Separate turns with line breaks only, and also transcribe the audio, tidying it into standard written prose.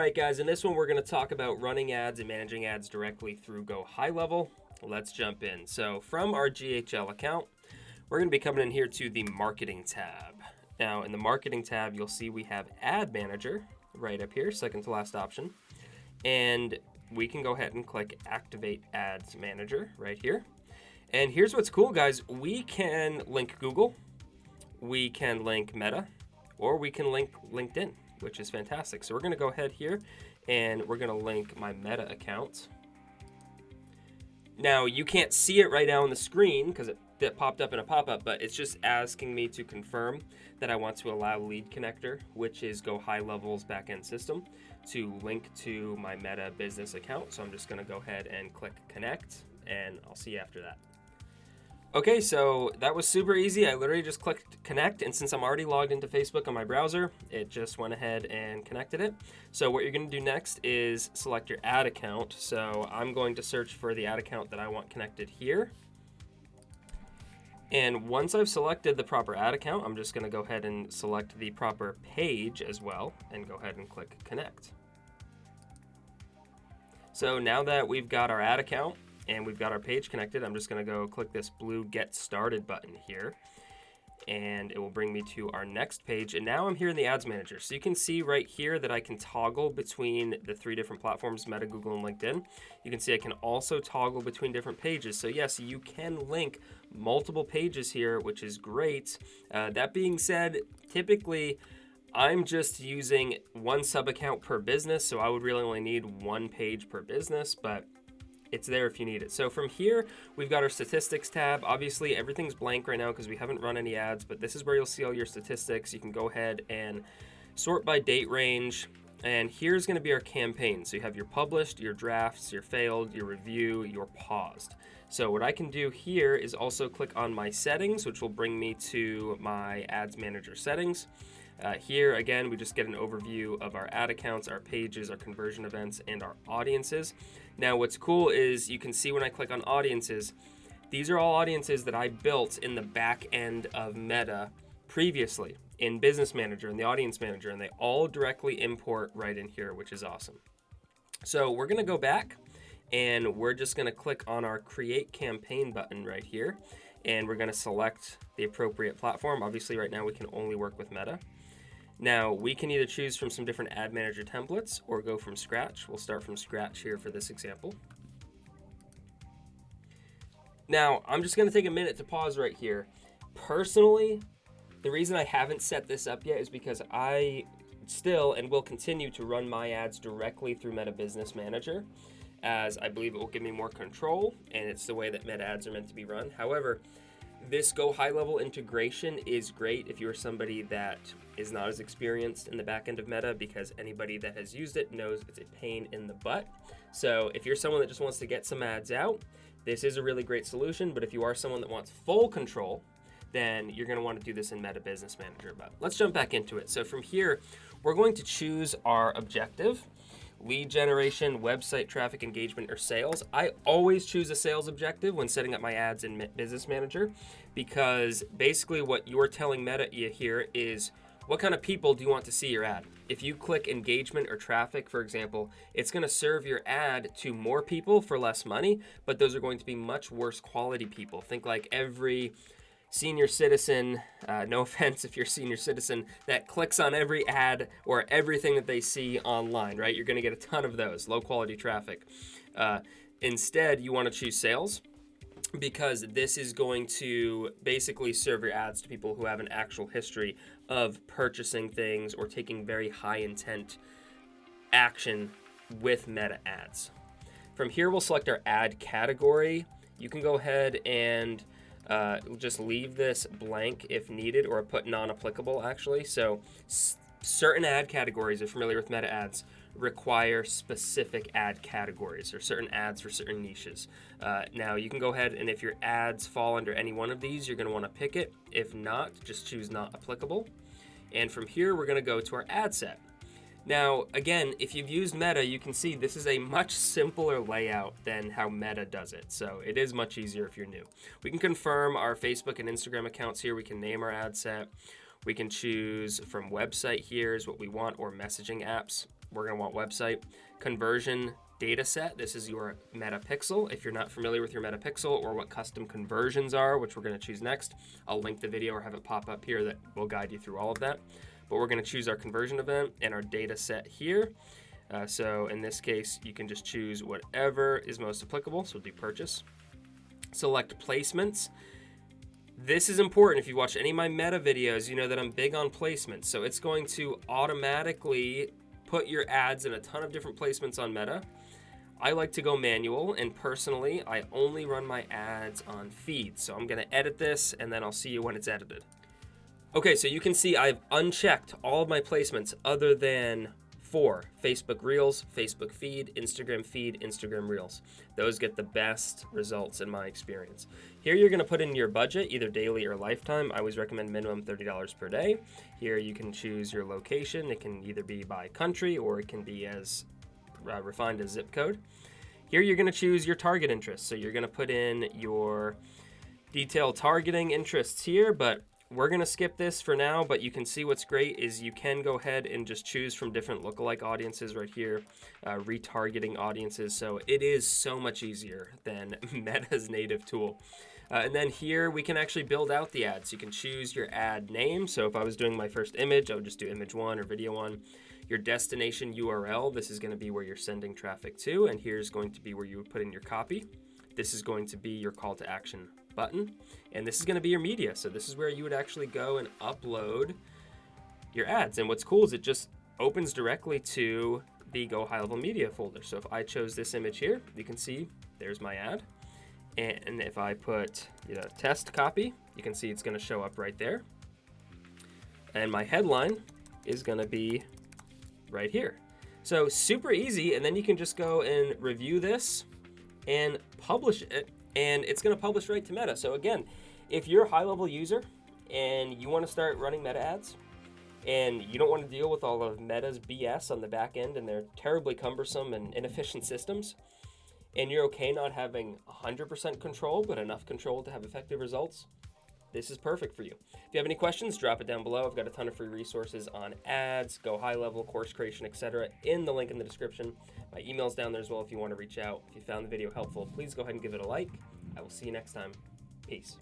right, guys, in this one we're going to talk about running ads and managing ads directly through GoHighLevel. Let's jump in. So from our GHL account, we're going to be coming in here to the Marketing tab. Now, in the Marketing tab, you'll see we have Ad Manager right up here, second to last option. And we can go ahead and click Activate Ads Manager right here. And here's what's cool, guys. We can link Google, we can link Meta, or we can link LinkedIn, which is fantastic. So we're going to go ahead here and we're going to link my Meta account. Now, you can't see it right now on the screen because it popped up in a pop-up, but it's just asking me to confirm that I want to allow Lead Connector, which is GoHighLevel's backend system, to link to my Meta business account. So I'm just going to go ahead and click Connect, and I'll see you after that. Okay, so that was super easy. I literally just clicked connect, and since I'm already logged into Facebook on my browser, it just went ahead and connected it. So what you're going to do next is select your ad account. So I'm going to search for the ad account that I want connected here. And once I've selected the proper ad account, I'm just going to go ahead and select the proper page as well and go ahead and click connect. So now that we've got our ad account and we've got our page connected, I'm just going to go click this blue Get Started button here, and it will bring me to our next page. And now I'm here in the Ads Manager. So you can see right here that I can toggle between the 3 different platforms, Meta, Google, and LinkedIn. You can see I can also toggle between different pages. So yes, you can link multiple pages here, which is great. That being said, typically I'm just using one sub account per business, so I would really only need one page per business, but it's there if you need it. So from here, we've got our statistics tab. Obviously, everything's blank right now because we haven't run any ads, but this is where you'll see all your statistics. You can go ahead and sort by date range, and here's going to be our campaign. So you have your published, your drafts, your failed, your review, your paused. So what I can do here is also click on my settings, which will bring me to my Ads Manager settings. Here, again, we just get an overview of our ad accounts, our pages, our conversion events, and our audiences. Now, what's cool is you can see when I click on audiences, these are all audiences that I built in the back end of Meta previously in Business Manager and the Audience Manager, and they all directly import right in here, which is awesome. So we're going to go back, and we're just going to click on our Create Campaign button right here, and we're going to select the appropriate platform. Obviously, right now we can only work with Meta. Now, we can either choose from some different ad manager templates or go from scratch. We'll start from scratch here for this example. Now, I'm just going to take a minute to pause right here. Personally, the reason I haven't set this up yet is because I still and will continue to run my ads directly through Meta Business Manager, as I believe it will give me more control, and it's the way that Meta ads are meant to be run. However, this GoHighLevel integration is great if you're somebody that is not as experienced in the back end of Meta, because anybody that has used it knows it's a pain in the butt. So if you're someone that just wants to get some ads out, this is a really great solution. But if you are someone that wants full control, then you're going to want to do this in Meta Business Manager. But let's jump back into it. So from here, we're going to choose our objective: lead generation, website traffic, engagement, or sales. I always choose a sales objective when setting up my ads in Business Manager, because basically what you're telling Meta here is what kind of people do you want to see your ad. If you click engagement or traffic, for example, it's going to serve your ad to more people for less money, but those are going to be much worse quality people. Think like every senior citizen, no offense if you're a senior citizen, that clicks on every ad or everything that they see online, right? You're going to get a ton of those, low quality traffic. Instead, you want to choose sales, because this is going to basically serve your ads to people who have an actual history of purchasing things or taking very high intent action with Meta ads. From here, we'll select our ad category. You can go ahead and just leave this blank if needed, or put non-applicable actually. So certain ad categories, if you're familiar with Meta ads, require specific ad categories or certain ads for certain niches. Now you can go ahead, and if your ads fall under any one of these, you're going to want to pick it. If not, just choose not applicable. And from here, we're going to go to our ad set. Now, again, if you've used Meta, you can see this is a much simpler layout than how Meta does it. So it is much easier if you're new. We can confirm our Facebook and Instagram accounts here. We can name our ad set. We can choose from website here is what we want, or messaging apps. we're going to want website. Conversion data set. This is your metapixel. If you're not familiar with your metapixel or what custom conversions are, which we're going to choose next, I'll link the video or have it pop up here that will guide you through all of that. But we're going to choose our conversion event and our data set here. So in this case, you can just choose whatever is most applicable. So we'll do purchase. Select placements. This is important. If you watch any of my meta videos, you know that I'm big on placements. So it's going to automatically put your ads in a ton of different placements on Meta. I like to go manual, and personally, I only run my ads on feeds. So I'm going to edit this, and then I'll see you when it's edited. Okay, so you can see I've unchecked all of my placements other than 4: Facebook Reels, Facebook Feed, Instagram Reels. Those get the best results in my experience. Here you're going to put in your budget, either daily or lifetime. I always recommend minimum $30 per day. Here you can choose your location. It can either be by country or it can be as refined as zip code. Here you're going to choose your target interests. So you're going to put in your detailed targeting interests here, but we're going to skip this for now. But you can see what's great is you can go ahead and just choose from different lookalike audiences right here, retargeting audiences. So it is so much easier than Meta's native tool. And then here we can actually build out the ads. You can choose your ad name. So if I was doing my first image, I would just do image 1 or video 1. Your destination URL, this is going to be where you're sending traffic to. And here's going to be where you would put in your copy. This is going to be your call to action button. And this is going to be your media. So this is where you would actually go and upload your ads. And what's cool is it just opens directly to the Go High Level Media folder. So if I chose this image here, you can see there's my ad. And if I put test copy, you can see it's going to show up right there. And my headline is going to be right here. So super easy. And then you can just go and review this and publish it. And it's going to publish right to Meta. So again, if you're a high-level user and you want to start running Meta ads and you don't want to deal with all of Meta's BS on the back end and their terribly cumbersome and inefficient systems, and you're okay not having 100% control, but enough control to have effective results, this is perfect for you. If you have any questions, drop it down below. I've got a ton of free resources on ads, Go High Level, course creation, etc. in the link in the description. My email's down there as well if you want to reach out. If you found the video helpful, please go ahead and give it a like. I will see you next time. Peace.